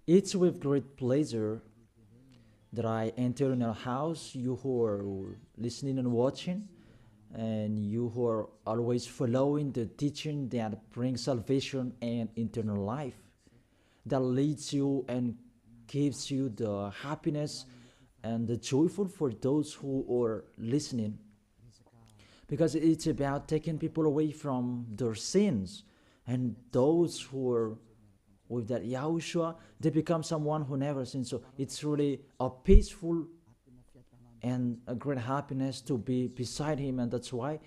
It's with great pleasure that I enter in your house, you who are listening and watching, and you who are always following the teaching that brings salvation and eternal life, that leads you and gives you the happiness and the joyful for those who are listening, because it's about taking people away from their sins, and those who are with that Yahushua, they become someone who never sinned. So it's really a peaceful and a great happiness to be beside him, and that's why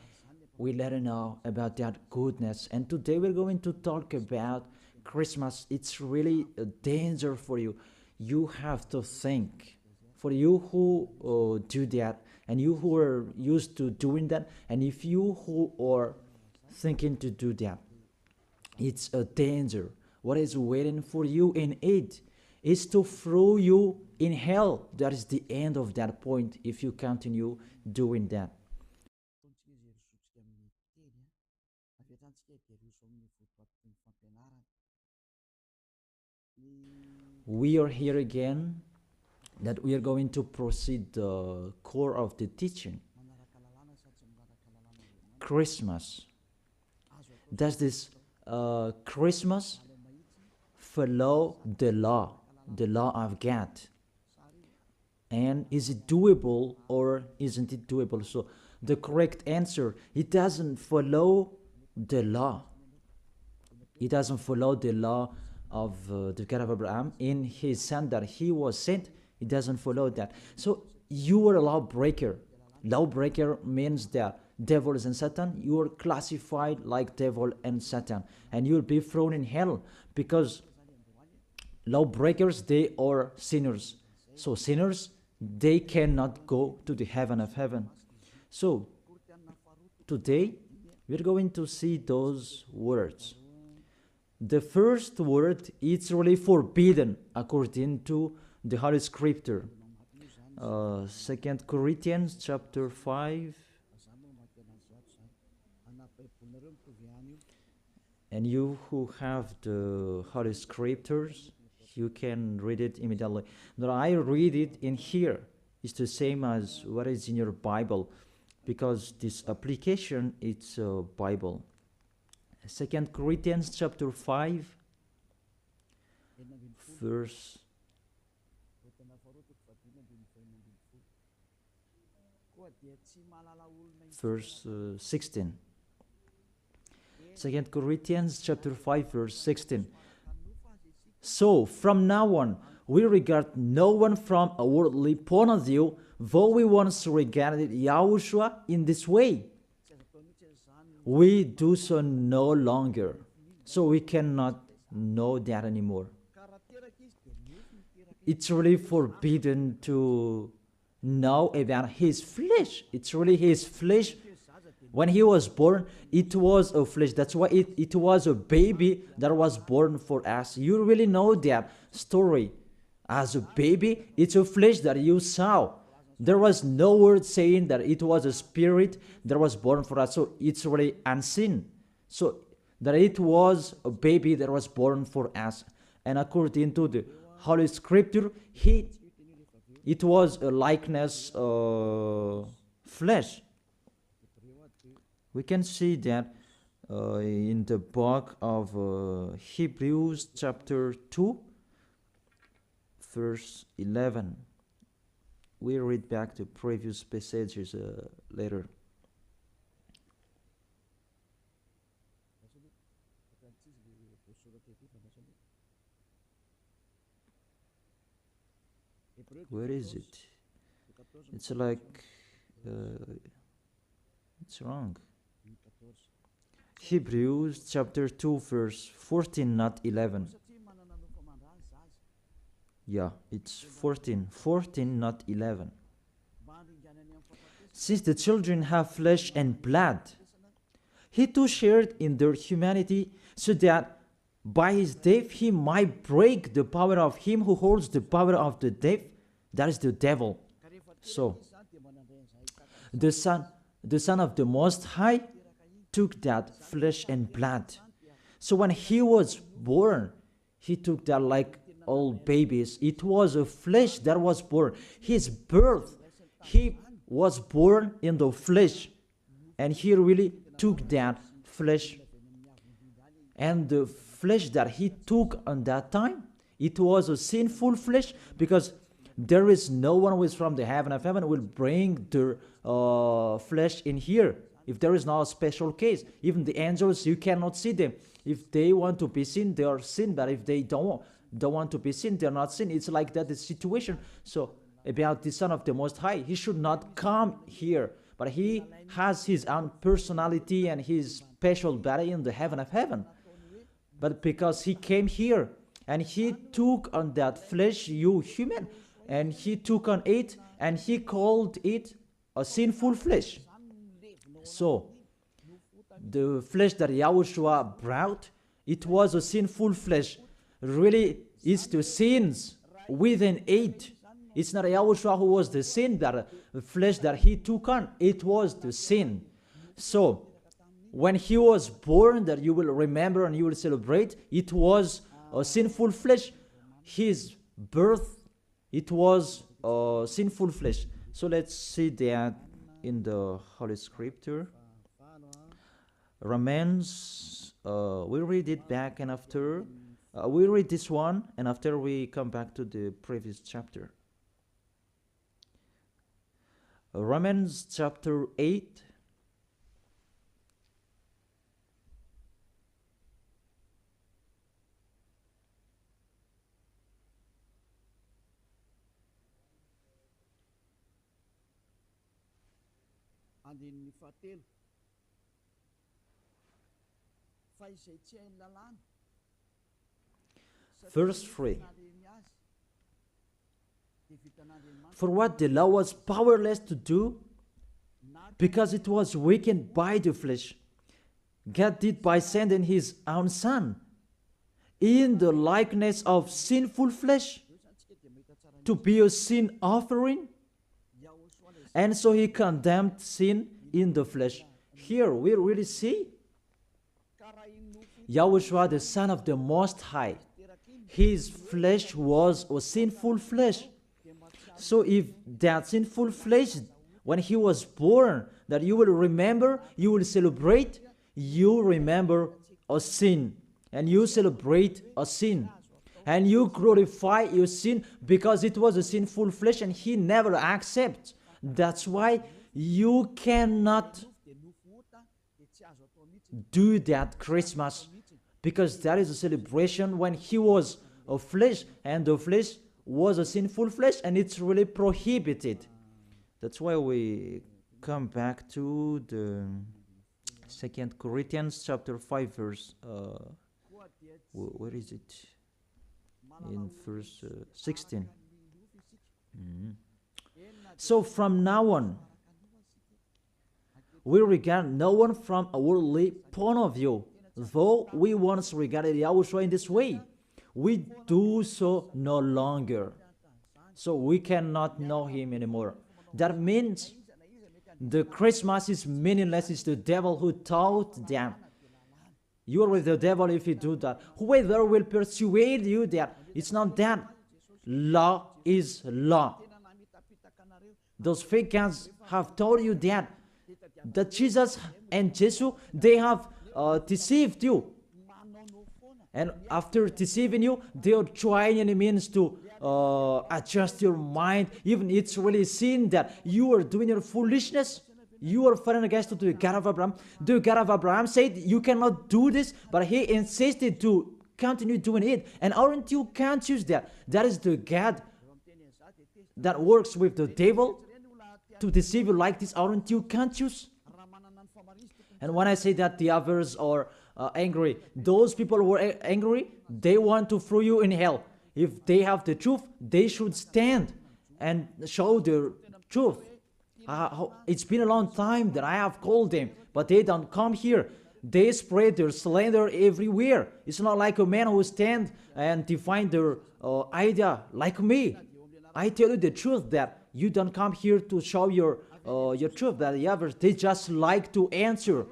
we let him know about that goodness. And today we're going to talk about Christmas. It's really a danger for you. You have to think. For you who do that, and you who are used to doing that, and if you who are thinking to do that, it's a danger. What is waiting for you in it is to throw you in hell. That is the end of that point if you continue doing that. We are here again, that we are going to proceed the core of the teaching. Christmas. Does this Christmas follow the law of God? And is it doable or isn't it doable? So the correct answer, it doesn't follow the law. It doesn't follow the law of the God of Abraham in his son that he was sent. It doesn't follow that. So you are a lawbreaker. Lawbreaker means that devils and Satan, you are classified like devil and Satan, and you'll be thrown in hell, because lawbreakers, they are sinners. So sinners, they cannot go to the heaven of heaven. So today we're going to see those words. The first word is really forbidden according to the Holy Scripture. 2 Corinthians chapter 5. And you who have the Holy Scriptures, you can read it immediately. Now I read it in here. It's the same as what is in your Bible, because this application, it's a Bible. 2 Corinthians chapter 5, verse 16. 2 Corinthians chapter 5, verse 16. So from now on, we regard no one from a worldly point of view, though we once regarded Yahushua in this way. We do so no longer. So we cannot know that anymore. It's really forbidden to know about his flesh. It's really his flesh. When he was born, it was a flesh. That's why it was a baby that was born for us. You really know that story. As a baby, it's a flesh that you saw. There was no word saying that it was a spirit that was born for us. So it's really unseen. So that it was a baby that was born for us. And according to the Holy Scripture, it was a likeness flesh. We can see that in the book of Hebrews chapter 2, verse 11. We read back the previous passages later. Where is it? It's like, it's wrong. Hebrews chapter 2, verse 14, not 11. Yeah, it's 14, not 11. Since the children have flesh and blood, he too shared in their humanity, so that by his death he might break the power of him who holds the power of the death, that is the devil. So, the Son of the Most High took that flesh and blood. So when he was born, he took that like old babies. It was a flesh that was born. His birth, he was born in the flesh, and he really took that flesh. And the flesh that he took on that time, it was a sinful flesh, because there is no one who is from the heaven of heaven will bring their flesh in here. If there is not a special case, even the angels, you cannot see them. If they want to be seen, they are seen, but if they don't want to be seen, they're not seen. It's like that, the situation. So about the Son of the Most High, he should not come here, but he has his own personality and his special body in the heaven of heaven. But because he came here and he took on that flesh, you human, and he took on it and he called it a sinful flesh. So the flesh that Yahushua brought, it was a sinful flesh. Really, it's the sins within it. It's not Yahushua who was the sin, that the flesh that he took on, it was the sin. So when he was born, that you will remember and you will celebrate, it was a sinful flesh. His birth, it was a sinful flesh. So let's see that in the Holy Scripture. Romans, we read it back, and after we read this one, and after we come back to the previous chapter. Romans chapter 8. Verse 3. For what the law was powerless to do, because it was weakened by the flesh, God did by sending his own Son in the likeness of sinful flesh to be a sin offering. And so he condemned sin in the flesh. Here we really see Yahushua, the Son of the Most High. His flesh was a sinful flesh. So if that sinful flesh, when he was born, that you will remember, you will celebrate, you remember a sin, and you celebrate a sin, and you glorify your sin because it was a sinful flesh and he never accepts. That's why you cannot do that Christmas, because that is a celebration when he was a flesh, and the flesh was a sinful flesh, and it's really prohibited. That's why we come back to the 2 Corinthians chapter 5 verse, where is it? In verse 16. So from now on, we regard no one from a worldly point of view. Though we once regarded Yahushua in this way, we do so no longer. So we cannot know him anymore. That means the Christmas is meaningless. It's the devil who taught them. You are with the devil if you do that. Whoever will persuade you that it's not that. Law is law. Those fake guys have told you that Jesus and Jesus, they have deceived you. And after deceiving you, they are trying any means to adjust your mind. Even it's really seen that you are doing your foolishness. You are fighting against the God of Abraham. The God of Abraham said you cannot do this, but he insisted to continue doing it. And aren't you conscious that that is the God that works with the devil to deceive you like this? Aren't you conscious? And when I say that the others are angry, those people who are angry, they want to throw you in hell. If they have the truth, they should stand and show the truth. It's been a long time that I have called them, but they don't come here. They spread their slander everywhere. It's not like a man who stands and define their idea like me. I tell you the truth that you don't come here to show your truth, that the others, they just like to answer.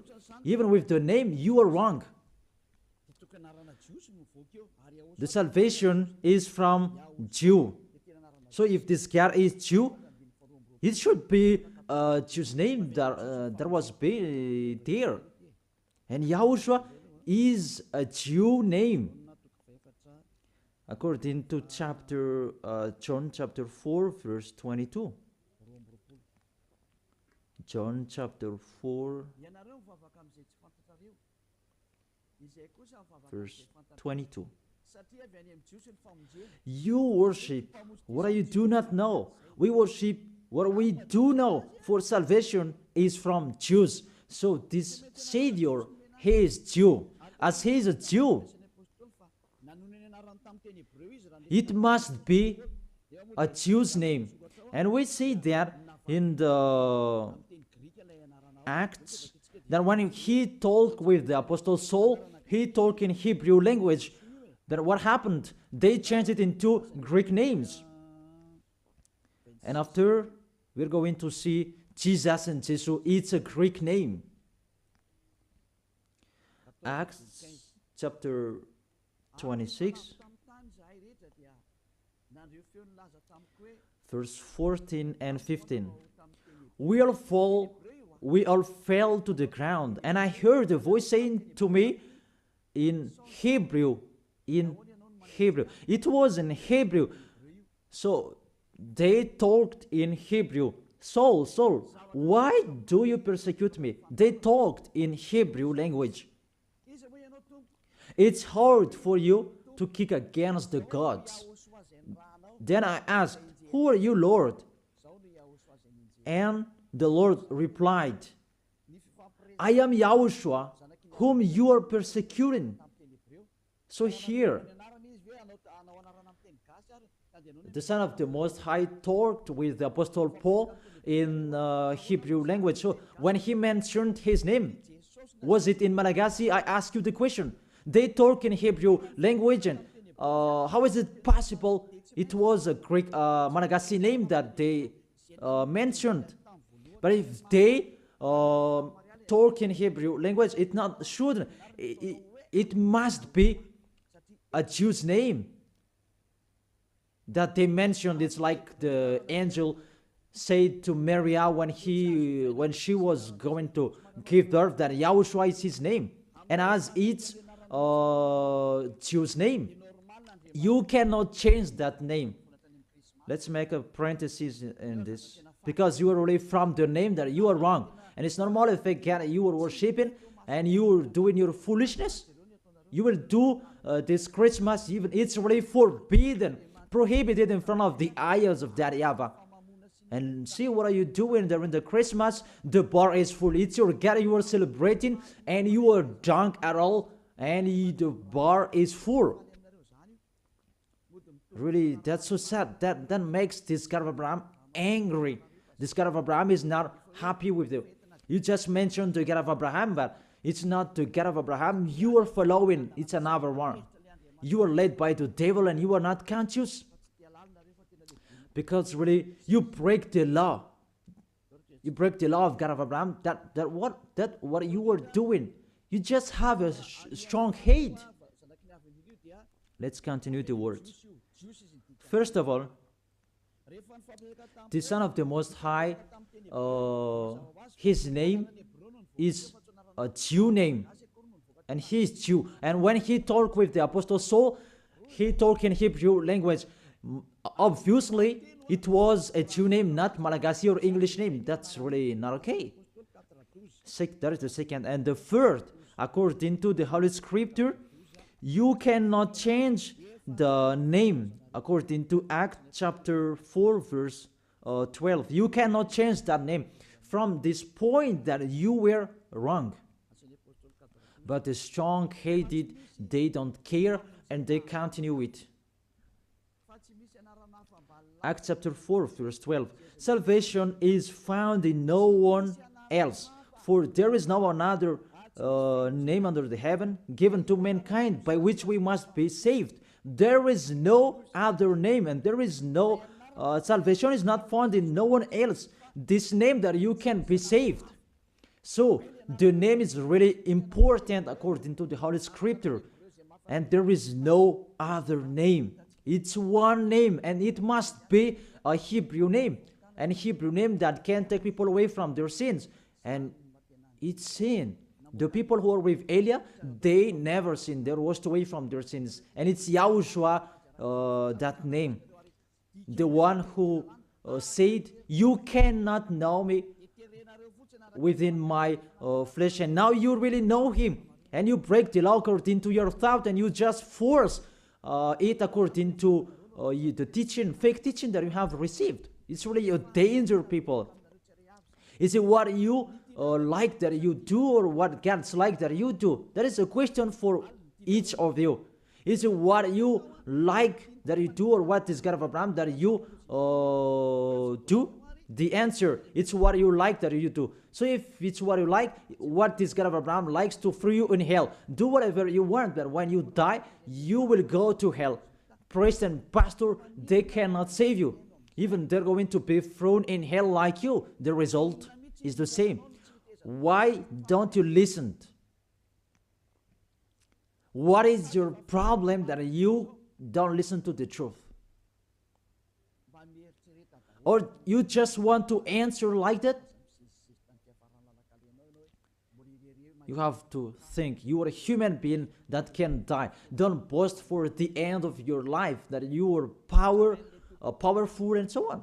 Even with the name, you are wrong. the salvation is from Jew. So if this guy is Jew, it should be Jew's name that was there. And Yahushua is a Jew name. According to John chapter 4, verse 22. John chapter 4, verse 22. You worship what you do not know. We worship what we do know, for salvation is from Jews. So this Savior, he is Jew. As he is a Jew, it must be a Jew's name. And we see that in the Acts, that when he talked with the Apostle Saul, he talked in Hebrew language. That what happened? They changed it into Greek names. And after, we're going to see Jesus and Jesus, it's a Greek name. Acts chapter 26, verse 14 and 15. We all fell to the ground, and I heard a voice saying to me in Hebrew. It was in Hebrew. So they talked in Hebrew. Saul, Saul, why do you persecute me? They talked in Hebrew language. It's hard for you to kick against the gods. Then I asked, who are you, Lord? And the Lord replied, I am Yahushua, whom you are persecuting. So here, the Son of the Most High talked with the Apostle Paul in Hebrew language. So when he mentioned his name, was it in Malagasy? I ask you the question. They talk in Hebrew language, and how is it possible it was a Greek Malagasy name that they mentioned? But if they talk in Hebrew language, it not shouldn't. It must be a Jew's name that they mentioned. It's like the angel said to Maria when she was going to give birth, that Yahushua is his name, and as it's Jew's name, you cannot change that name. Let's make a parenthesis in this, because you are already from the name that you are wrong, and it's normal if you are worshiping and you are doing your foolishness. You will do this Christmas, even it's already forbidden, prohibited in front of the eyes of that YAHVAH. And see, what are you doing during the Christmas? The bar is full. It's your God you are celebrating, and you are drunk at all, and the bar is full. Really, that's so sad. That makes this God of Abraham angry. This God of Abraham is not happy with you. You just mentioned the God of Abraham, but it's not the God of Abraham you are following. It's another one. You are led by the devil, and you are not conscious. Because really, you break the law. You break the law of God of Abraham. What you are doing. You just have a strong hate. Let's continue the words. First of all, the Son of the Most High, his name is a Jew name, and he is Jew. And when he talked with the Apostle Saul, he talked in Hebrew language. Obviously, it was a Jew name, not Malagasy or English name. That's really not okay. That is the second. And the third, according to the Holy Scripture, you cannot change the name. According to Acts chapter 4, verse 12. You cannot change that name from this point that you were wrong. But the strong-headed, they don't care, and they continue it. Acts chapter 4, verse 12. Salvation is found in no one else, for there is no another name under the heaven given to mankind by which we must be saved. There is no other name, and there is no salvation is not found in no one else. This name that you can be saved. So the name is really important according to the Holy Scripture. And there is no other name. It's one name, and it must be a Hebrew name. An Hebrew name that can take people away from their sins. And it's sin. The people who are with Elia, they never sinned. They were washed away from their sins. And it's YAHOSHUA, that name. The one who said, you cannot know me within my flesh. And now you really know him. And you break the law according to your thought, and you just force it according to the teaching, fake teaching that you have received. It's really a danger, people. Is it what you like that you do, or what God's like that you do? That is a question for each of you. Is it what you like that you do, or what is God of Abraham that you do? The answer, it's what you like that you do. So if it's what you like, what this God of Abraham likes to free you in hell. Do whatever you want, but when you die, you will go to hell. Priest and pastor, they cannot save you. Even they're going to be thrown in hell like you. The result is the same. Why don't you listen? What is your problem that you don't listen to the truth? Or you just want to answer like that? You have to think. You are a human being that can die. Don't boast for the end of your life that you are powerful and so on.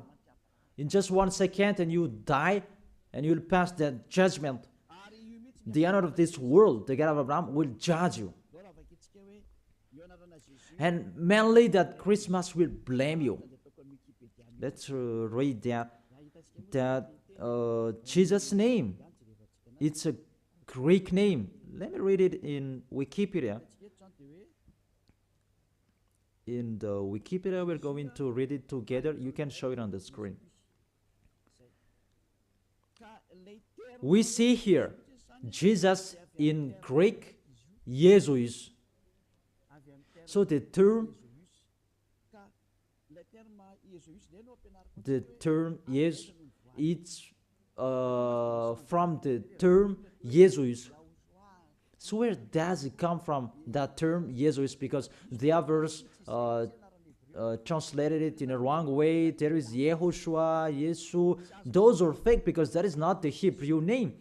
In just 1 second and you die and you'll pass that judgment. The honor of this world, the God of Abraham, will judge you. And mainly that Christmas will blame you. Let's read that Jesus' name. It's a Greek name. Let me read it in Wikipedia. In the Wikipedia, we're going to read it together. You can show it on the screen. We see here Jesus in Greek, Jesus. So the term yes, it's from the term Jesus. So where does it come from, that term Jesus? Because the others translated it in a wrong way. There is YAHOSHUA, Yesu. Those are fake because that is not the Hebrew name.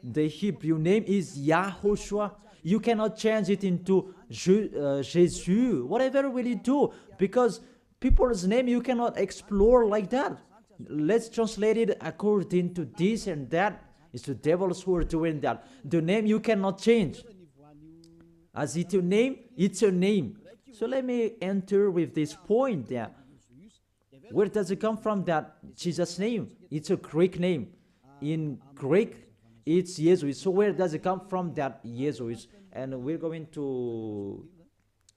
The Hebrew name is YAHOSHUA. You cannot change it into Jesus. Whatever will you do? Because people's name you cannot explore like that. Let's translate it according to this and that. It's the devils who are doing that. The name you cannot change. As it's your name, it's your name. So let me enter with this point there. Where does it come from, that Jesus' name? It's a Greek name. In Greek, it's Jesus. So where does it come from, that Jesus? And we're going to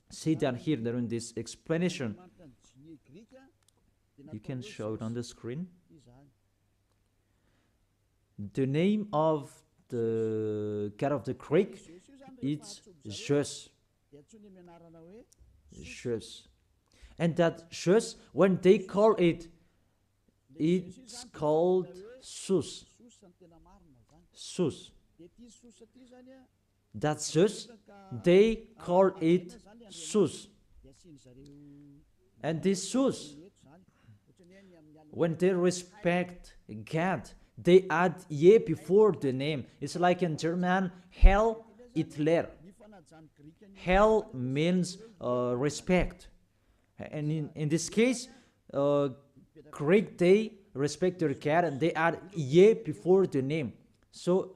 see that here during this explanation. You can show it on the screen. The name of the God of the Greek, it's Jesus. Jesus. And that Jesus, when they call it, it's called Sus. Sus. That Sus, they call it Sus. And this Sus, when they respect God, they add ye before the name. It's like in German, Heil Hitler. Heil means respect. And in this case, Greek, they respect their God and they add ye before the name. So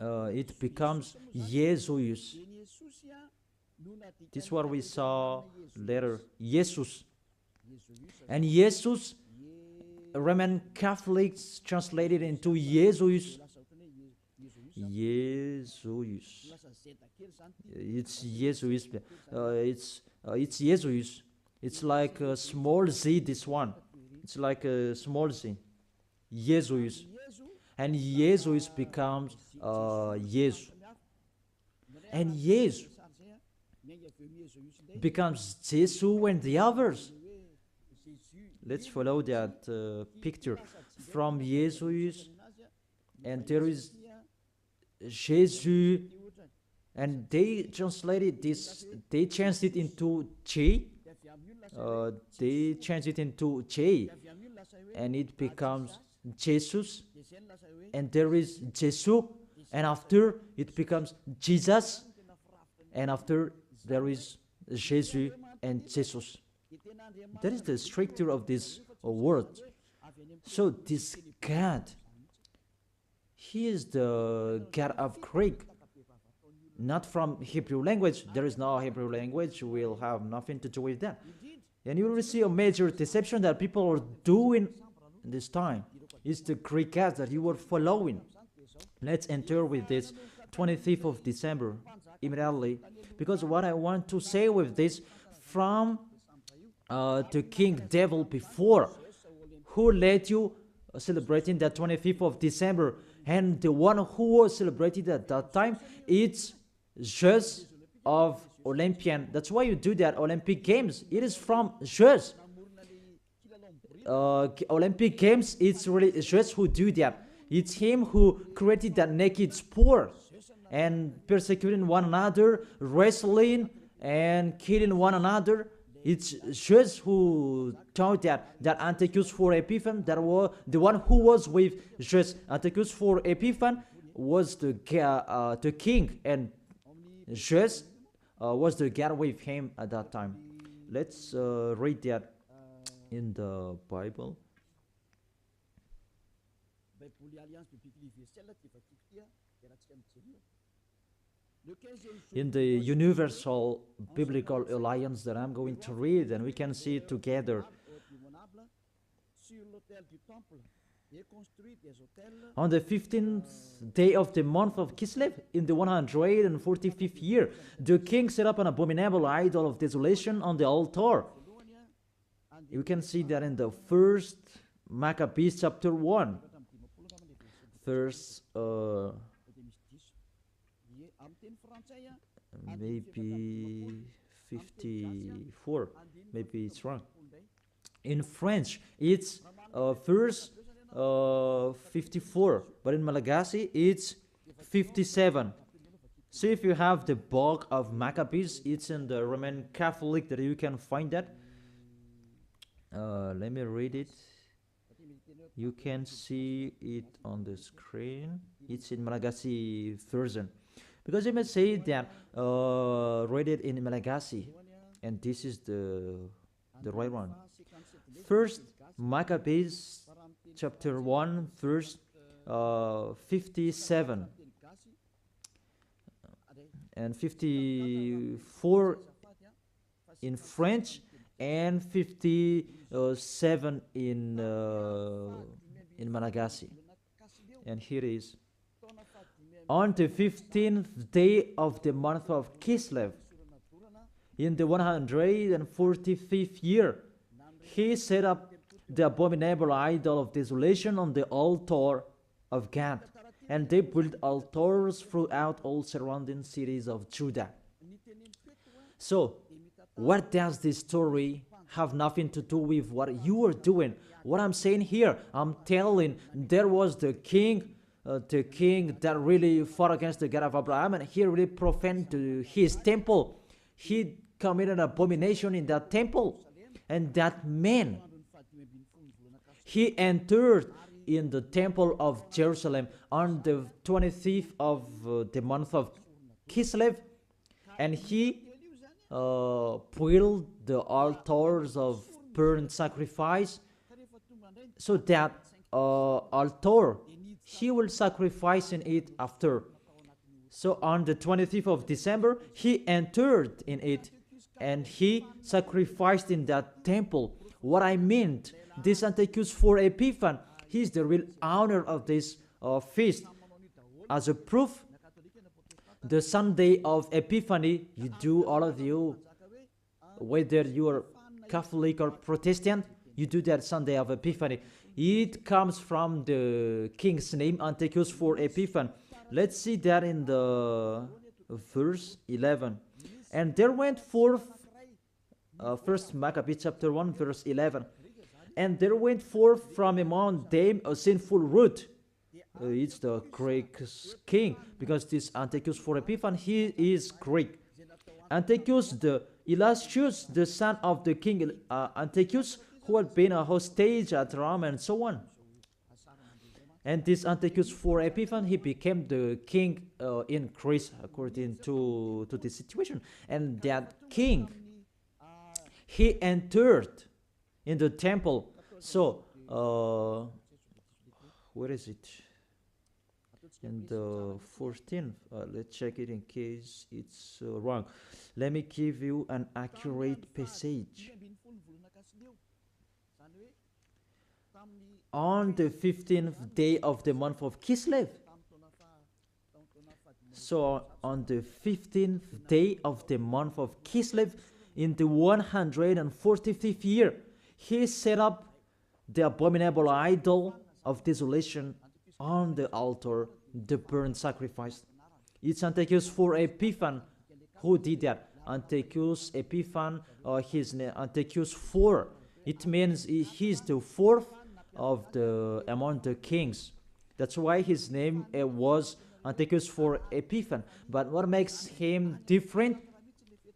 it becomes Jesus. This is what we saw later, Jesus. And Jesus, Roman Catholics translated into Jesus. Jesus. It's Jesus. It's Jesus. It's like a small z, this one. It's like a small z. Jesus. And Jesus becomes Jesus. And Jesus becomes Jesus when the others. Let's follow that picture from Jesus, and there is Jesus, and they translated this, they changed it into J. They changed it into J, and it becomes Jesus, and there is Jesus, and after it becomes Jesus, and after there is Jesus and Jesus. That is the structure of this word. So this God, He is the God of Greek, not from Hebrew language. There is no Hebrew language. We'll have nothing to do with that. And you will see a major deception that people are doing this time. It's the Greek God that you are following. Let's enter with this 25th of December immediately, because what I want to say with this, from the king devil before, who led you celebrating that 25th of December, and the one who was celebrated at that time, it's Zeus of Olympian. That's why you do that Olympic Games. It is from Zeus. Olympic Games, it's really Zeus who do that. It's him who created that naked sport, and persecuting one another, wrestling and killing one another. It's Zeus who taught that Antiochus for Epiphan, that was the one who was with Zeus. Antiochus for Epiphan was the king, and Zeus was the god with him at that time. Let's read that in the Bible. In the Universal Biblical Alliance that I'm going to read, and we can see it together. On the 15th day of the month of Kislev, in the 145th year, the king set up an abominable idol of desolation on the altar. You can see that in the first Maccabees chapter 1, verse maybe 54, maybe it's wrong. In French, it's verse 54, but in Malagasy, it's 57. So if you have the book of Maccabees, it's in the Roman Catholic that you can find that. Let me read it. You can see it on the screen. It's in Malagasy version. Because you may say that read it in Malagasy, and this is the right one. First Maccabees chapter 1 verse 57 and 54 in French, and 57 in Malagasy. And here is: on the 15th day of the month of Kislev, in the 145th year, he set up the abominable idol of desolation on the altar of God, and they built altars throughout all surrounding cities of Judah. So, what does this story have nothing to do with what you are doing? What I'm saying here, I'm telling, there was the king that really fought against the God of Abraham, and he really profaned his temple. He committed an abomination in that temple, and that man, he entered in the temple of Jerusalem on the 25th of the month of Kislev, and he built the altars of burnt sacrifice, so that altar, he will sacrifice in it after. So on the 25th of December, he entered in it, and he sacrificed in that temple. What I meant, this Antiochus for Epiphan, he is the real owner of this feast. As a proof, the Sunday of Epiphany, you do, all of you, whether you are Catholic or Protestant, you do that Sunday of Epiphany. It comes from the king's name, Antiochus for Epiphan. Let's see that in the verse 11. And there went forth, first Maccabees chapter 1 verse 11. And there went forth from among them a sinful root, it's the Greek king, because this Antiochus for Epiphan, he is Greek. Antiochus the illustrious, the son of the king Antiochus, who had been a hostage at Rome and so on. And this Antiochus for Epiphan, he became the king in Greece according to this situation. And that king, he entered in the temple. So, where is it? In the 14th, let's check it in case it's wrong. Let me give you an accurate passage. On the 15th day of the month of Kislev. So on the 15th day of the month of Kislev, in the 145th year, he set up the abominable idol of desolation on the altar, the burnt sacrifice. It's Antiochus for Epiphan who did that. Antiochus Epiphan, his name Antiochus IV. It means he's the fourth of the among the kings. That's why his name was Antiochus for Epiphan. But what makes him different?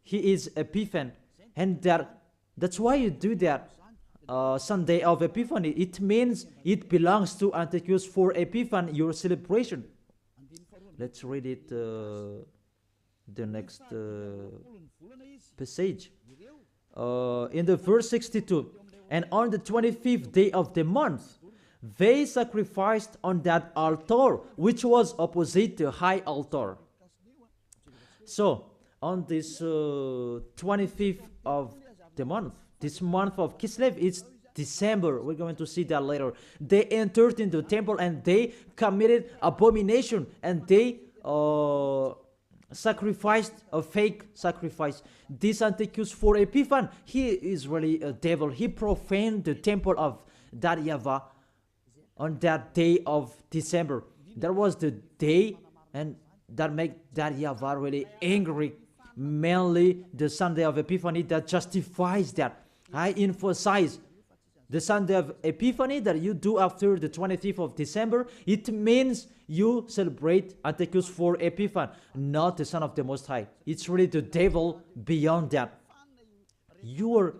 He is Epiphan, and that's why you do that. Sunday of Epiphany, it means it belongs to Antiochus for Epiphan, your celebration. Let's read it, the next passage. In the verse 62, and on the 25th day of the month, they sacrificed on that altar, which was opposite the high altar. So, on this 25th of the month, this month of Kislev, it's December. We're going to see that later. They entered into the temple and they committed abomination, and they sacrificed a fake sacrifice. This Antiochus for Epiphan, he is really a devil. He profaned the temple of that YAHVAH on that day of December. That was the day, and that made that YAHVAH really angry. Mainly the Sunday of Epiphany that justifies that. I emphasize the Sunday of Epiphany that you do after the 25th of December. It means you celebrate Antiochus for Epiphan, not the Son of the Most High. It's really the devil beyond that. You are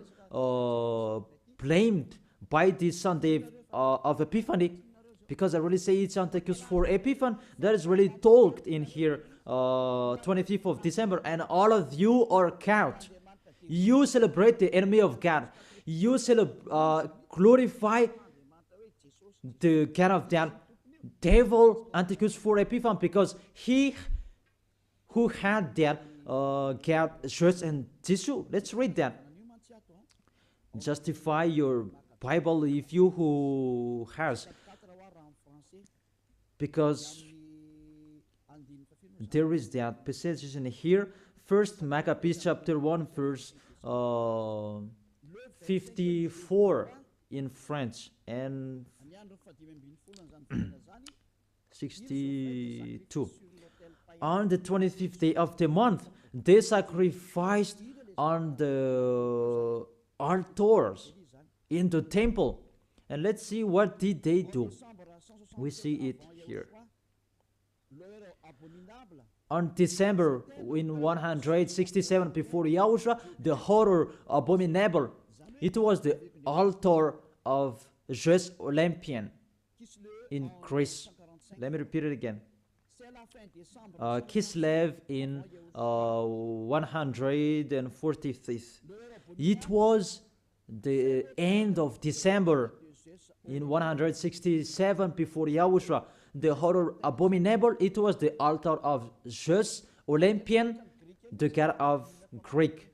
blamed by this Sunday of Epiphany, because I really say it's Antiochus for Epiphan. That is really talked in here, 25th of December, and all of you are caught. You celebrate the enemy of God. You glorify the God of that devil, Antiochus for Epiphan, because he who had that God, church, and tissue. Let's read that. Justify your Bible if you who has, because there is that passage in here. First Maccabees chapter 1 verse 54 in French and 62. On the 25th day of the month, they sacrificed on the altars in the temple. And let's see what did they do. We see it here. On December in 167 before YAHOSHUA, the horror abominable. It was the altar of Zeus Olympian in Greece. Let me repeat it again. Kislev in 145th. It was the end of December in 167 before YAHOSHUA. The horror abominable, it was the altar of Zeus Olympian, the god of Greek.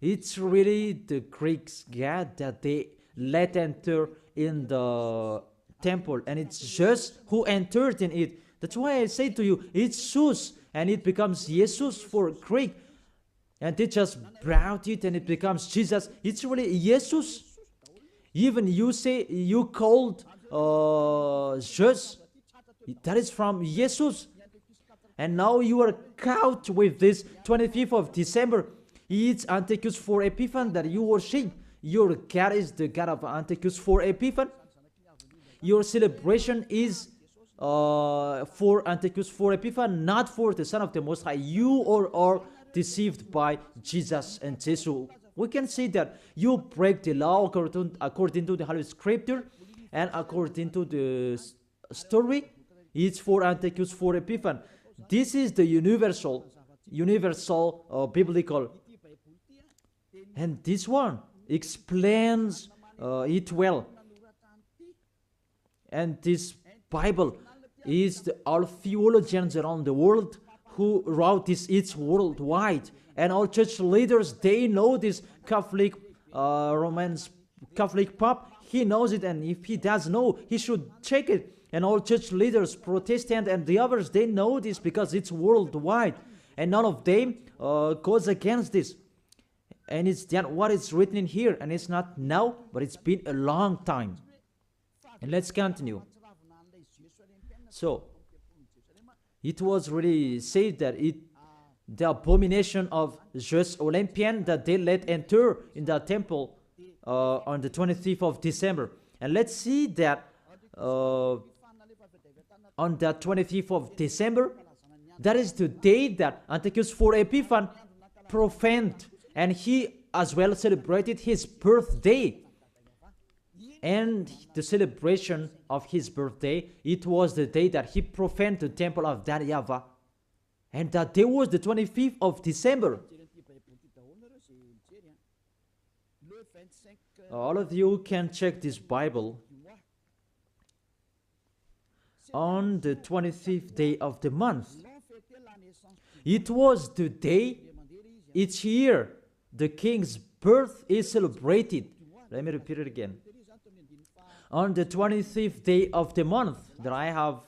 It's really the Greeks' god that they let enter in the temple, and it's Zeus who entered in it. That's why I say to you, it's Zeus, and it becomes Jesus for Greek, and they just brought it and it becomes Jesus. It's really Jesus. Even you say you called Zeus, that is from Jesus, and now you are caught with this 25th of December. It's Antiochus for Epiphan that you worship. Your God is the God of Antiochus for Epiphan. your celebration is for Antiochus, for Epiphan, not for the Son of the Most High. You are deceived by Jesus and Jesus. We can say that you break the law according to the Holy Scripture, and according to the story, it's for Antiochus, for Epiphan. This is the universal biblical, and this one explains it well. And this Bible is all theologians around the world who wrote this. It's worldwide, and all church leaders, they know this. Catholic, Romans Catholic Pope, he knows it, and if he does know, he should check it. And all church leaders, Protestant and the others, they know this because it's worldwide, and none of them goes against this. And it's what is written in here, and it's not now, but it's been a long time. And let's continue. So it was really said that the abomination of Zeus Olympian that they let enter in the temple on the 25th of December. And let's see that on the 25th of December, that is the day that Antiochus for Epiphan profaned, and he as well celebrated his birthday. And the celebration of his birthday, it was the day that he profaned the temple of that YAHVAH. And that day was the 25th of December. All of you can check this Bible. On the 25th day of the month, it was the day each year the king's birth is celebrated. Let me repeat it again. On the 25th day of the month that I have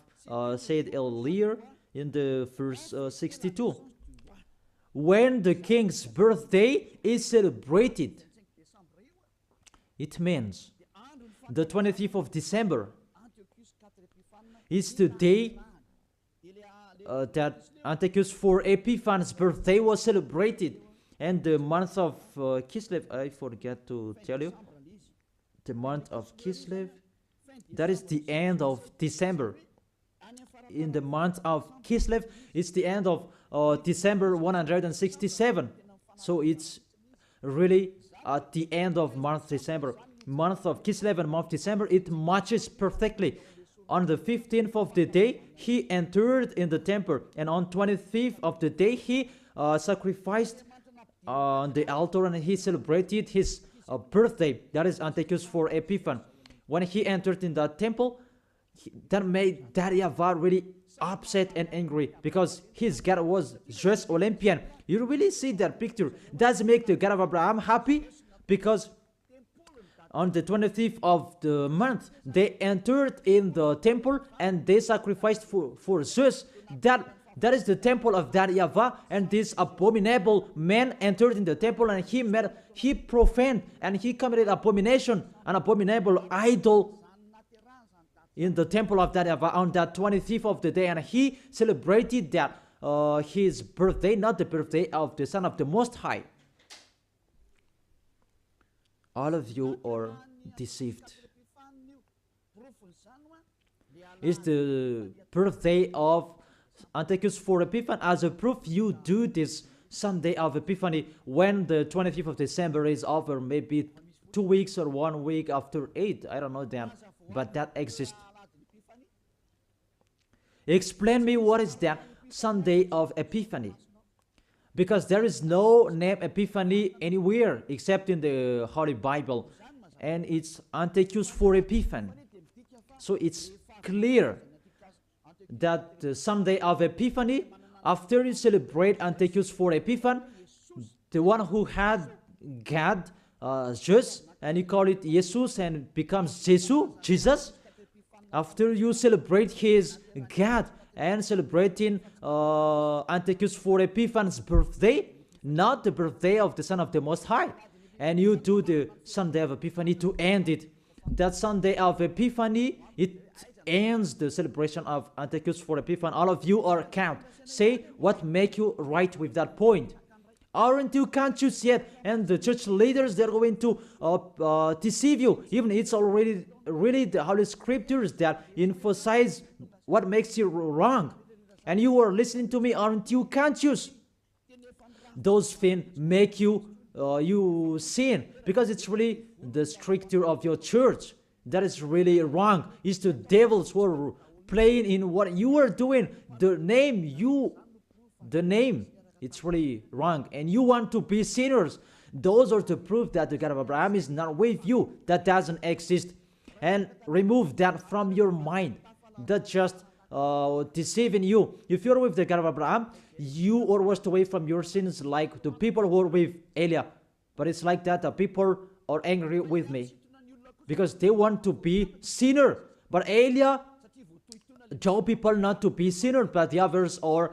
said earlier in the verse 62, when the king's birthday is celebrated, it means the 25th of December is the day that Antiochus for Epiphan's birthday was celebrated. And the month of Kislev, I forget to tell you, the month of Kislev, that is the end of December. In the month of Kislev, it's the end of December 167. So it's really at the end of month December. Month of Kislev and month December, it matches perfectly. On the 15th of the day, he entered in the temple, and on 25th of the day, he sacrificed on the altar, and he celebrated his birthday. That is Antiochus for Epiphan. When he entered in the temple, that made that YAHVAH really upset and angry, because his God was Zeus Olympian. You really see that picture. Does make the God of Abraham happy? Because on the 25th of the month, they entered in the temple and they sacrificed for Zeus. That is the temple of that YAHVAH, and this abominable man entered in the temple, and he profaned and he committed abomination, an abominable idol in the temple of that YAHVAH on that 25th of the day, and he celebrated that his birthday, not the birthday of the Son of the Most High. All of you are deceived. It's the birthday of Antiochus for Epiphan. As a proof, you do this Sunday of Epiphany when the 25th of December is over, maybe 2 weeks or 1 week after 8. I don't know that, but that exists. Explain me what is that Sunday of Epiphany. Because there is no name Epiphany anywhere except in the Holy Bible. And it's Antiochus for Epiphan. So it's clear that the Sunday of Epiphany, after you celebrate Antiochus for Epiphan, the one who had God, Zeus, and you call it Jesus and becomes Jesus. After you celebrate his God and celebrating Antiochus for Epiphan's birthday, not the birthday of the Son of the Most High, and you do the Sunday of Epiphany to end it. That Sunday of Epiphany, it ends the celebration of Antiochus for Epiphan. All of you are count. Say what make you right with that point. Aren't you conscious yet? And the church leaders, they're going to deceive you. Even it's already really the Holy Scriptures that emphasize what makes you wrong. And you are listening to me, aren't you conscious? Those things make you sin, because it's really the stricture of your church that is really wrong. It's the devils who are playing in what you are doing. The name, it's really wrong, and you want to be sinners. Those are the proof that the God of Abraham is not with you. That doesn't exist. And remove that from your mind. That just deceiving you. If you're with the God of Abraham, you are washed away from your sins like the people who are with Elia. But it's like that. The people are angry with me because they want to be sinner. But Elia told people not to be sinner, but the others are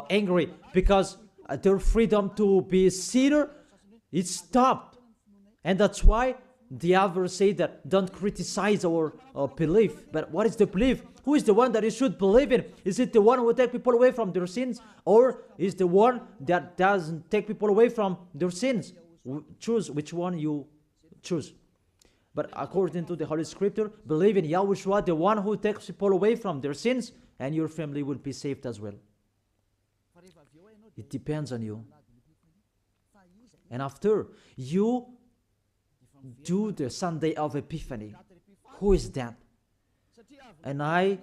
angry because their freedom to be sinner is stopped. And that's why the others say that don't criticize our belief. But what is the belief? Who is the one that you should believe in? Is it the one who will take people away from their sins? Or is the one that doesn't take people away from their sins? Choose which one you choose. But according to the Holy Scripture, believe in YAHOSHUA, the one who takes people away from their sins, and your family will be saved as well. It depends on you. And after you do the Sunday of Epiphany, who is that? And I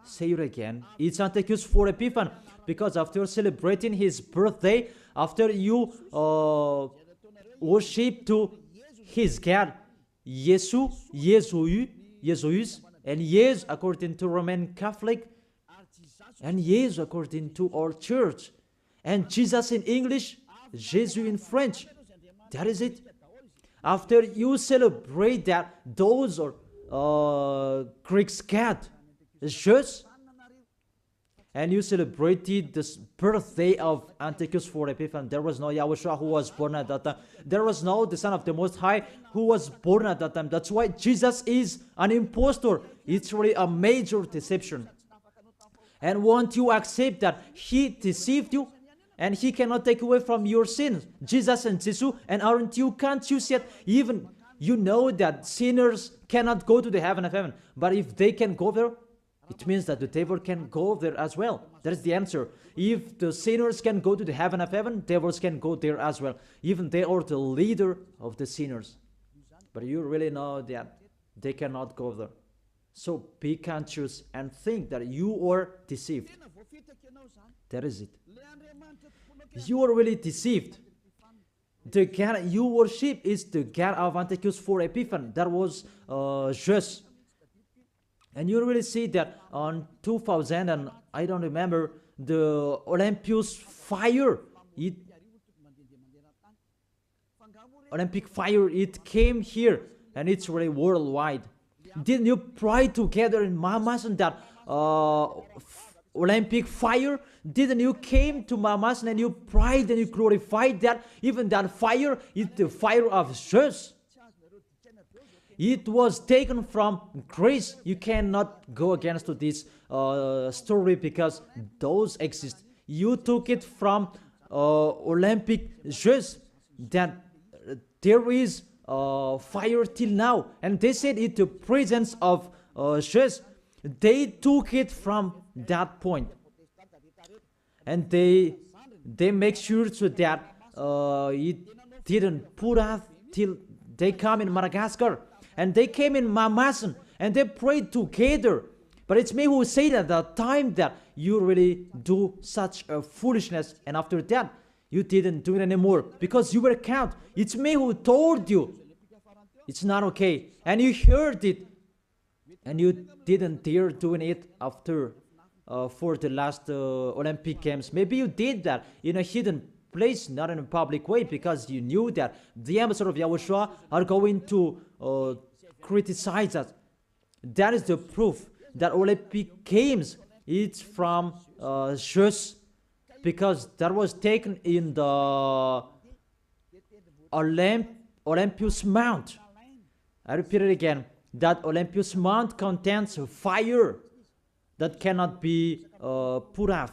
say it again, it's Antiochus for Epiphany, because after celebrating his birthday, after you worship to his God, Jesus, and yes according to Roman Catholic, and yes according to our church, and Jesus in English, Jesus in French. That is it. After you celebrate that, those are Greek God, Jesus, and you celebrated the birthday of Antiochus for Epiphany. There was no YAHOSHUA who was born at that time. There was no the Son of the Most High who was born at that time. That's why Jesus is an impostor. It's really a major deception. And won't you accept that he deceived you? And he cannot take away from your sins. Jesus and Jesus, and aren't you conscious yet? Even you know that sinners cannot go to the heaven of heaven. But if they can go there, it means that the devil can go there as well. That is the answer. If the sinners can go to the heaven of heaven, devils can go there as well. Even they are the leader of the sinners. But you really know that they cannot go there. So be conscious and think that you are deceived. That is it. You are really deceived. The God you worship is the God of Antiochus for Epiphany. That was Jesus. And you really see that on 2000, and I don't remember, the Olympus fire, Olympic fire, it came here, and it's really worldwide. Didn't you pray together in Mamas and that Olympic fire? Didn't you came to Mamas and you prayed and you glorified that? Even that fire is the fire of Jesus. It was taken from grace. You cannot go against this story because those exist. You took it from Olympic Jesus, that there is fire till now. And they said it the presence of Jesus. They took it from that point. And they make sure so that it didn't put out till they come in Madagascar. And they came in Mamasan and they prayed together. But it's me who said at the time that you really do such a foolishness. And after that, you didn't do it anymore because you were caught. It's me who told you. It's not okay. And you heard it. And you didn't dare doing it after for the last Olympic Games. Maybe you did that in a hidden place, not in a public way, because you knew that the ambassador of YAHOSHUA are going to criticize us. That is the proof that Olympic Games, it's from Jesus, because that was taken in the Olympus Mount. I repeat it again, that Olympus Mount contains fire that cannot be put off.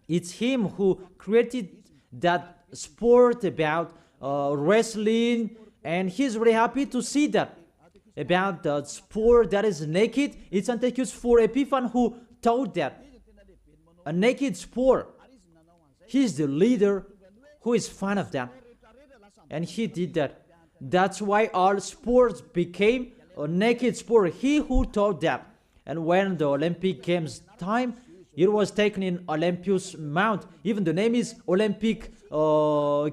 It's him who created that sport about wrestling, and he's really happy to see that. about the sport that is naked. It's Antiochus 4 Epiphan who taught that. A naked sport. He's the leader who is fan of that. And he did that. That's why all sports became a naked sport. He who taught that. And when the Olympic Games time, it was taken in Olympus Mount. Even the name is Olympic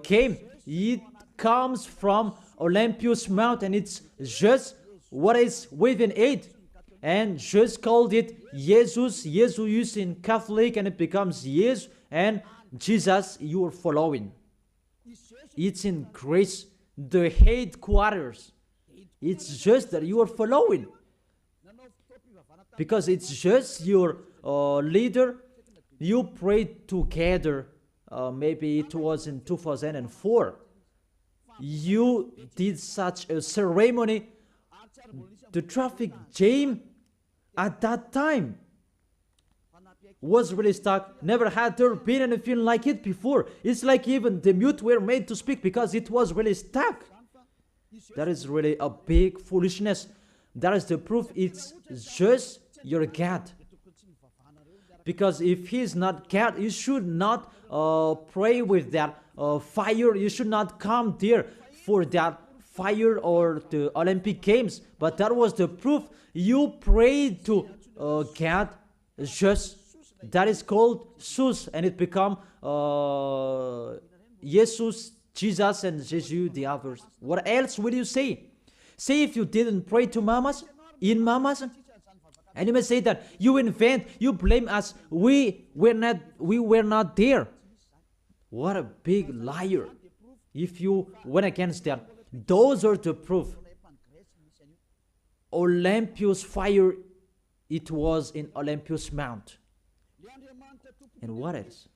game. It comes from Olympus Mount, and it's just what is within it. And just called it Jesus, Jesus in Catholic, and it becomes Jesus, and Jesus you are following. It's in Greece, the headquarters. It's just that you are following. Because it's just your leader. You prayed together. Maybe it was in 2004. You did such a ceremony. The traffic jam at that time was really stuck. Never had there been anything like it before. It's like even the mute were made to speak because it was really stuck. That is really a big foolishness. That is the proof. It's just your God. Because if he's not God, you should not pray with that fire. You should not come there for that fire or the Olympic Games. But that was the proof. You prayed to God. Just that is called Sus, and it become Jesus, Jesus, and Jesus the others. What else will you say? Say if you didn't pray to mamas, in mamas, and you may say that you invent, you blame us. We were not there. What a big liar! If you went against that, those are the proof. Olympus fire, it was in Olympus Mount. And what else?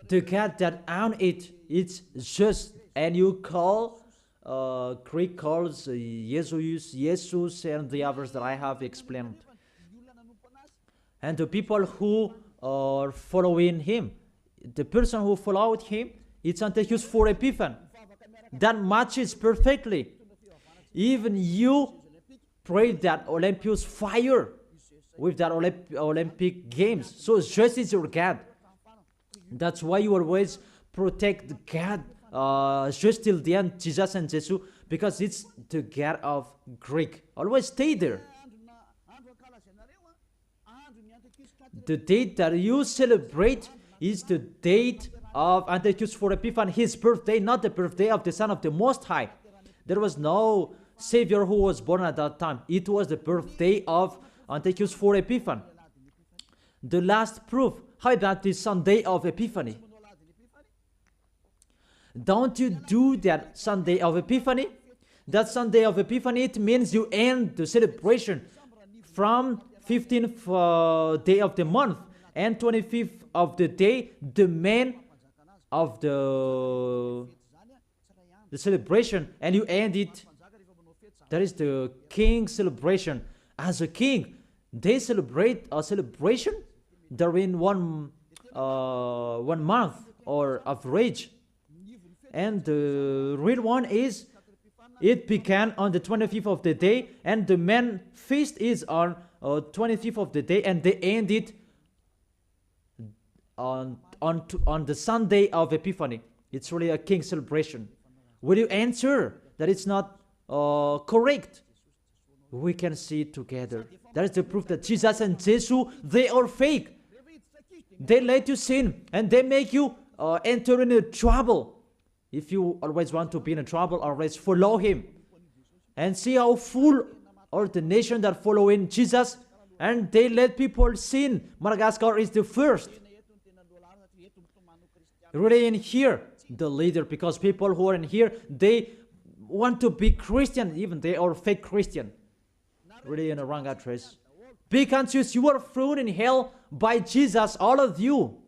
The God that owned it, it's just, and you call Greek calls Jesus, and the others that I have explained. And the people who are following him, the person who followed him, it's Antiochus 4 Epiphan. That matches perfectly. Even you prayed that Olympus fire with that Olympic Games. So just is your God. That's why you always protect God just till the end, Jesus and Jesus, because it's the God of Greek. Always stay there. The date that you celebrate is the date of Antiochus 4 Epiphan, his birthday, not the birthday of the Son of the Most High. There was no Savior who was born at that time. It was the birthday of Antiochus 4 Epiphan. The last proof, how about the Sunday of Epiphany? Don't you do that Sunday of Epiphany? That Sunday of Epiphany, it means you end the celebration from 15th day of the month and 25th of the day, the man of the celebration, and you end it. That is the king celebration. As a king, they celebrate a celebration during one month or average. And the real one is, it began on the 25th of the day, and the main feast is on 25th of the day, and they end it on the Sunday of Epiphany. It's really a king celebration. Will you answer that it's not correct? We can see it together. That is the proof that Jesus and Jesus, they are fake. They let you sin, and they make you enter into trouble. If you always want to be in trouble, always follow him. And see how full are the nation that follow in Jesus, and they let people sin. Madagascar is the first. Really in here, the leader, because people who are in here, they want to be Christian, even they are fake Christian. Really in a wrong address. Be conscious, you are thrown in hell by Jesus, all of you.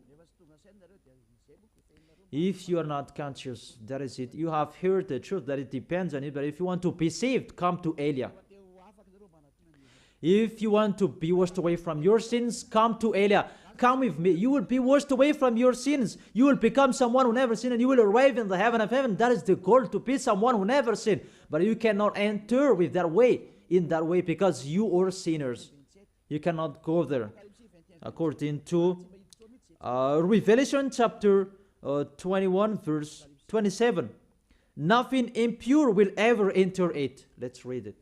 If you are not conscious, that is it. You have heard the truth, that it depends on it. But if you want to be saved, come to Elia. If you want to be washed away from your sins, come to Elia. Come with me. You will be washed away from your sins. You will become someone who never sinned, and you will arrive in the heaven of heaven. That is the goal, to be someone who never sinned. But you cannot enter with that way, in that way, because you are sinners. You cannot go there. According to Revelation chapter 21, verse 27. Nothing impure will ever enter it. Let's read it.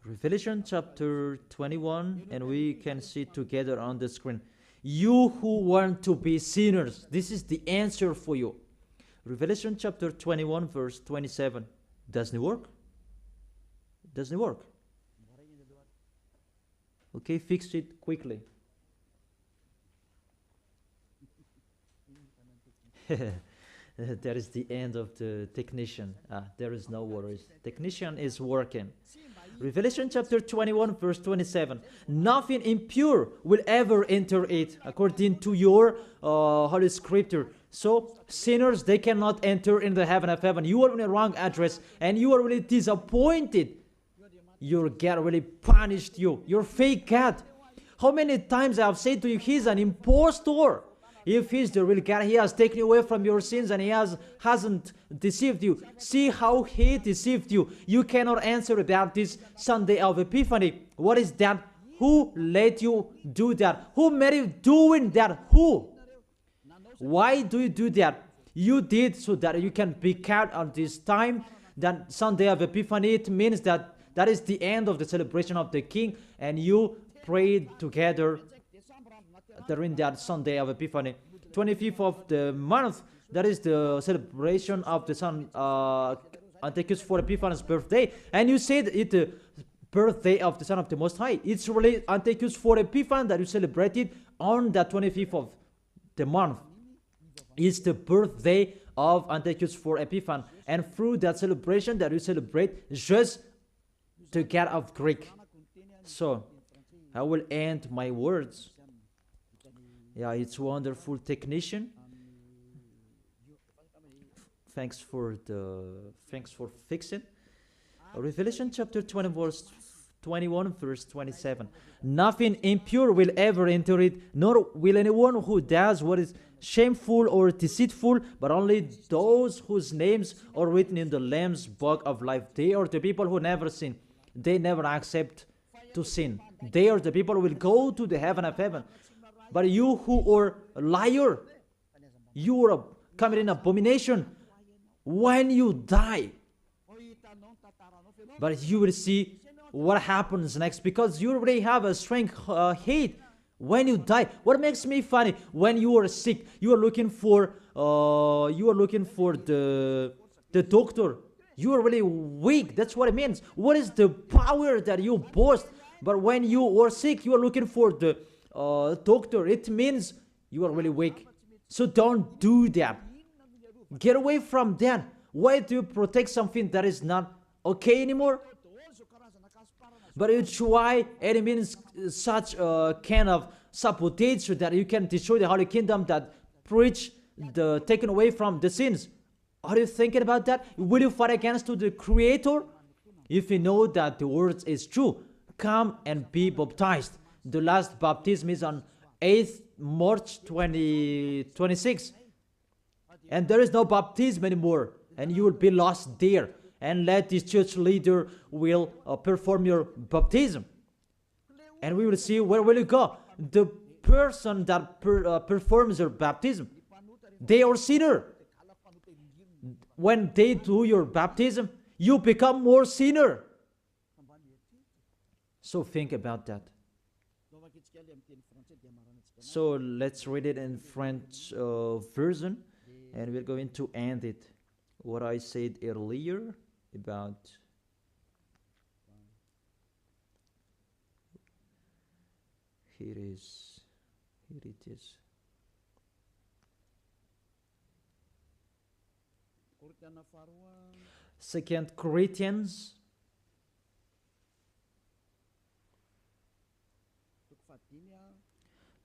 Revelation chapter 21, and we can see together on the screen. You who want to be sinners, this is the answer for you. Revelation chapter 21, verse 27. Doesn't it work? Doesn't it work? Okay, fix it quickly. That is the end of the technician. There is no worries. Technician is working. Revelation chapter 21, verse 27. Nothing impure will ever enter it, according to your Holy Scripture. So, sinners, they cannot enter in the heaven of heaven. You are in the wrong address, and you are really disappointed. Your God really punished you. Your fake God. How many times I have said to you, he's an impostor. If he's the real God, he has taken you away from your sins, and he hasn't deceived you. See how he deceived you. You cannot answer about this Sunday of Epiphany. What is that? Who let you do that? Who made you doing that? Who? Why do you do that? You did so that you can be kept on this time. That Sunday of Epiphany, it means that that is the end of the celebration of the King, and you prayed together during that Sunday of Epiphany. 25th of the month, that is the celebration of the Son Antiochus for Epiphanes' birthday. And you said it's the birthday of the Son of the Most High. It's really Antiochus for Epiphanes that you celebrated on the 25th of the month. It's the birthday of Antiochus for Epiphanes. And through that celebration that you celebrate just the God of Greek. So, I will end my words. Yeah, it's wonderful technician. Thanks for fixing. Revelation chapter 21, verse 27. Nothing impure will ever enter it, nor will anyone who does what is shameful or deceitful, but only those whose names are written in the Lamb's book of life. They are the people who never sin. They never accept to sin. They are the people who will go to the heaven of heaven. But you who are a liar, you are committing abomination when you die. But you will see what happens next, because you already have a strength hate when you die. What makes me funny, when you are sick, you are looking for the doctor. You are really weak. That's what it means. What is the power that you boast? But when you are sick, you are looking for the doctor. It means you are really weak. So don't do that. Get away from that. Why do you protect something that is not okay anymore? But you try, and it means such a kind of sabotage so that you can destroy the Holy Kingdom, that preach the taken away from the sins. Are you thinking about that? Will you fight against the Creator? If you know that the word is true, come and be baptized. The last baptism is on 8th March 2026. And there is no baptism anymore. And you will be lost there. And let this church leader will perform your baptism. And we will see where will you go. The person that performs your baptism, they are sinner. When they do your baptism, you become more sinner. So think about that. So let's read it in French version, and we're going to end it. What I said earlier about here it is. 2 Corinthians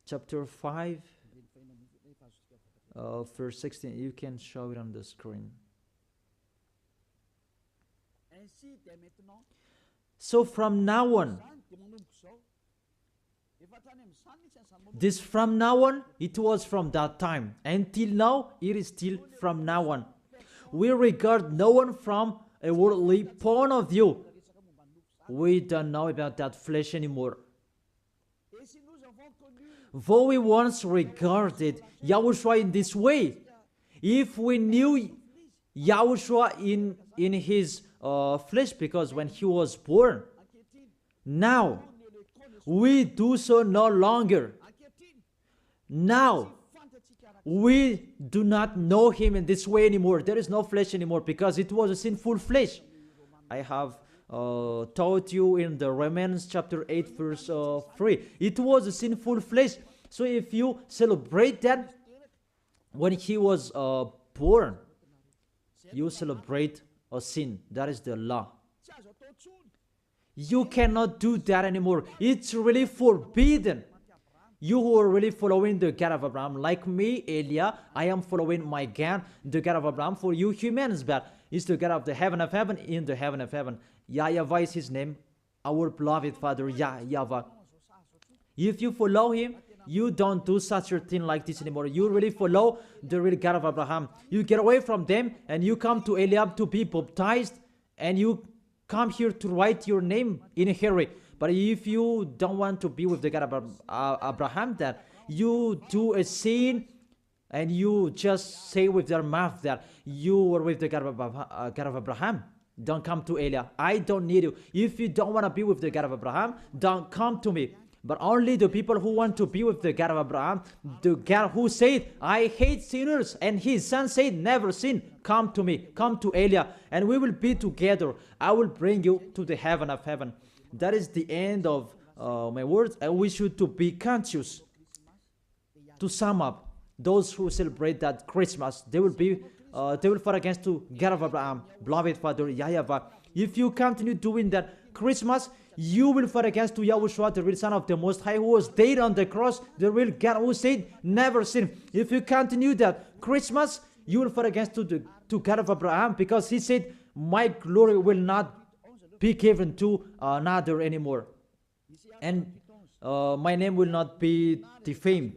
chapter 5, verse 16. You can show it on the screen. So from now on, this from now on, it was from that time. Until now, it is still from now on. We regard no one from a worldly point of view. We don't know about that flesh anymore. Though we once regarded Yahushua in this way, if we knew Yahushua in his flesh, because when he was born, now we do so no longer. Now we do not know him in this way anymore. There is no flesh anymore because it was a sinful flesh. I have taught you in the Romans chapter 8 verse 3. It was a sinful flesh. So if you celebrate that when he was born, you celebrate a sin. That is the law. You cannot do that anymore. It's really forbidden. You who are really following the God of Abraham, like me, Elia, I am following my God, the God of Abraham. For you humans, but it's the God of the heaven of heaven, in the heaven of heaven. YAHVAH is his name, our beloved Father, YAHVAH. If you follow him, you don't do such a thing like this anymore. You really follow the real God of Abraham. You get away from them and you come to Eliab to be baptized, and you come here to write your name in a hurry. But if you don't want to be with the God of Abraham, that you do a sin and you just say with your mouth that you were with the God of Abraham, don't come to Elia. I don't need you. If you don't want to be with the God of Abraham, don't come to me. But only the people who want to be with the God of Abraham, the God who said, I hate sinners, and his son said, never sin, come to me, come to Elia, and we will be together. I will bring you to the heaven of heaven. That is the end of my words, and we should to be conscious. To sum up, those who celebrate that Christmas, they will fight against to God of Abraham, beloved Father YAHVAH. If you continue doing that Christmas, you will fight against to Yahushua, the real Son of the Most High, who was dead on the cross, the real God who said, never sin. If you continue that Christmas, you will fight against to God of Abraham, because he said, my glory will not be given to another anymore, and my name will not be defamed.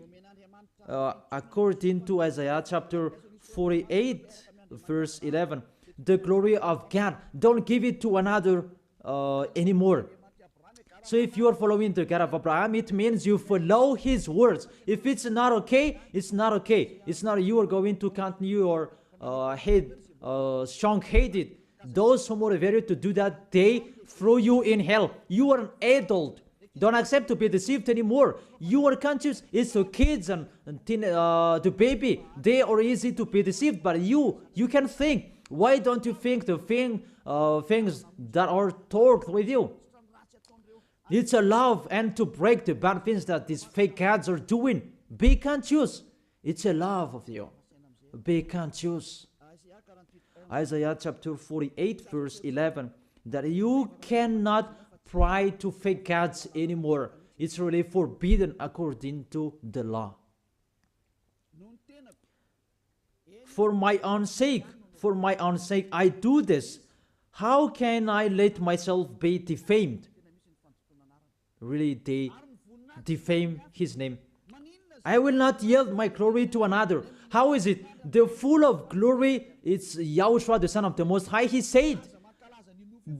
According to Isaiah chapter 48 verse 11, the glory of God, don't give it to another anymore. So if you are following the God of Abraham, it means you follow his words. If it's not okay, it's not okay. It's not you are going to continue your strong-headed. Those who motivate you to do that, they throw you in hell. You are an adult. Don't accept to be deceived anymore. You are conscious. It's the kids and the baby. They are easy to be deceived, but you can think. Why don't you think the things that are talked with you? It's a love and to break the bad things that these fake gods are doing. Be conscious. It's a love of you. Be conscious. Isaiah chapter 48 verse 11, that you cannot pray to fake gods anymore. It's really forbidden according to the law. For my own sake, I do this. How can I let myself be defamed? Really, they defame his name. I will not yield my glory to another. How is it? The full of glory, it's Yahushua, the Son of the Most High. He said,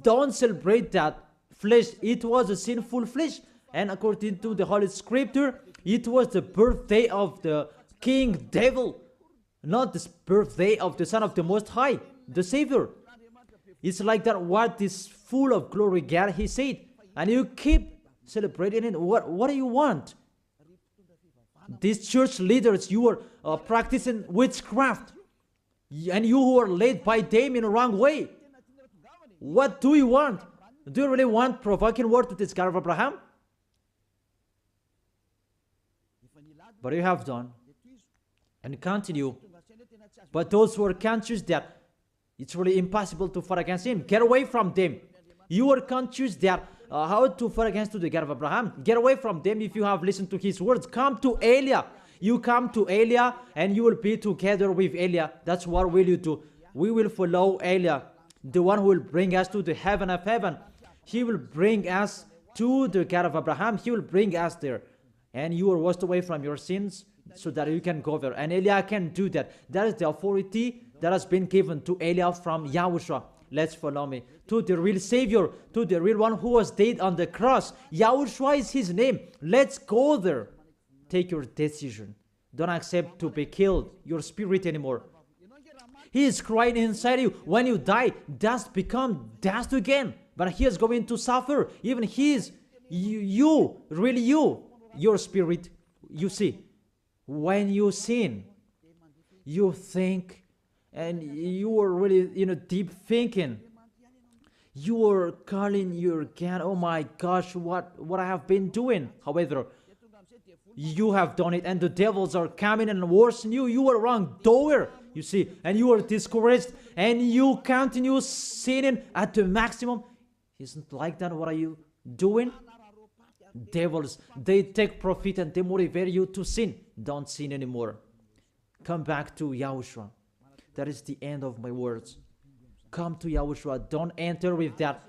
don't celebrate that flesh. It was a sinful flesh. And according to the Holy Scripture, it was the birthday of the King Devil, not the birthday of the Son of the Most High, the Savior. It's like that, what is full of glory, God, he said. And you keep celebrating it. What do you want? These church leaders, you are practicing witchcraft, and you who are led by them in the wrong way. What do you want? Do you really want provoking word to this God of Abraham? But you have done and continue. But those who are conscious that it's really impossible to fight against him, get away from them. You are conscious that how to fight against the God of Abraham. Get away from them if you have listened to his words. Come to Elia. You come to Elia and you will be together with Elia. That's what will you do. We will follow Elia. the one who will bring us to the heaven of heaven. He will bring us to the God of Abraham. He will bring us there. And you are washed away from your sins so that you can go there. And Eliah can do that. That is the authority that has been given to Eliah from Yahushua. Let's follow me. To the real Savior, to the real one who was dead on the cross. Yahushua is his name. Let's go there. Take your decision. Don't accept to be killed, your spirit anymore. He is crying inside you. When you die, dust become dust again. But he is going to suffer. Even he is, you, really you, your spirit. You see, when you sin, you think, and you are really, deep thinking. You are calling your God, oh my gosh, what I have been doing. However, you have done it, and the devils are coming and worsen you. You are wrong doer, you see, and you are discouraged, and you continue sinning at the maximum. Isn't like that? What are you doing? Devils, they take profit and they motivate you to sin. Don't sin anymore. Come back to Yahushua. That is the end of my words. Come to Yahushua. Don't enter with that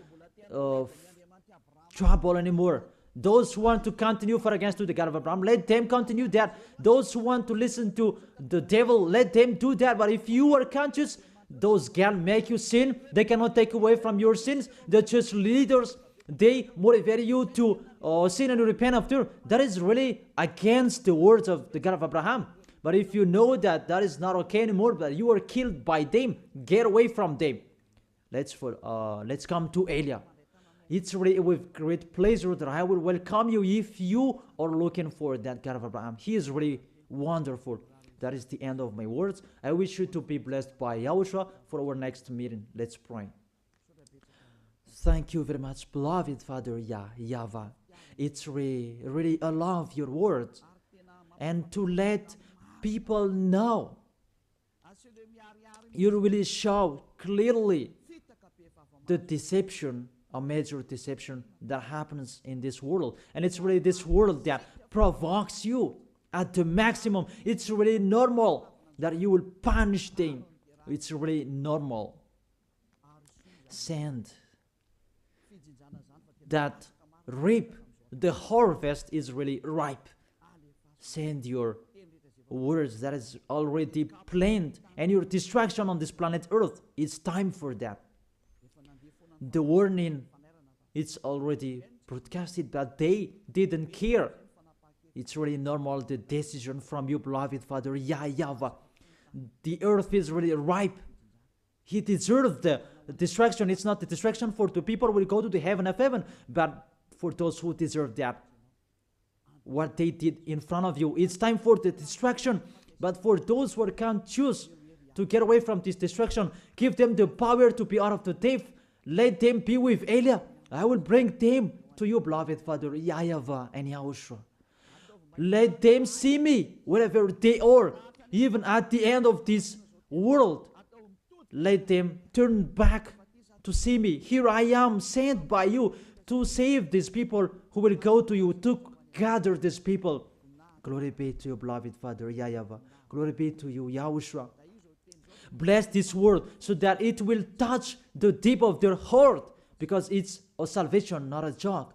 trouble anymore. Those who want to continue for against to the God of Abraham, let them continue that. Those who want to listen to the devil, let them do that. But if you are conscious, those can make you sin. They cannot take away from your sins. The church leaders, they motivate you to sin and repent after. That is really against the words of the God of Abraham. But if you know that that is not okay anymore, that you are killed by them, get away from them. Let's come to Eliah. It's really with great pleasure that I will welcome you if you are looking for that God of Abraham. He is really wonderful. That is the end of my words. I wish you to be blessed by Yahushua for our next meeting. Let's pray. Thank you very much, beloved Father YAHVAH. It's really I love your words. And to let people know, you really show clearly the deception, a major deception that happens in this world. And it's really this world that provokes you at the maximum. It's really normal that you will punish them. It's really normal. Send that reap. The harvest is really ripe. Send your words that is already planned and your destruction on this planet Earth. It's time for that. The warning, it's already broadcasted, but they didn't care. It's really normal, the decision from you, beloved Father YAHVAH. The earth is really ripe. He deserves the destruction. It's not the destruction for the people who will go to the heaven of heaven, but for those who deserve that. What they did in front of you, it's time for the destruction. But for those who can't choose to get away from this destruction, give them the power to be out of the death. Let them be with Eliah. I will bring them to you, beloved Father YAHVAH and Yahushua. Let them see me wherever they are, even at the end of this world. Let them turn back to see me. Here I am, sent by you to save these people who will go to you, to gather these people. Glory be to you, beloved Father YAHVAH. Glory be to you, Yahushua. Bless this word so that it will touch the deep of their heart, because it's a salvation, not a joke.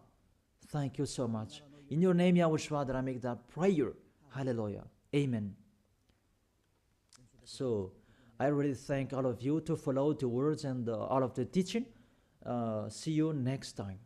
Thank you so much. In your name, Yahushua, that I make that prayer. Hallelujah. Amen. So, I really thank all of you to follow the words and all of the teaching. See you next time.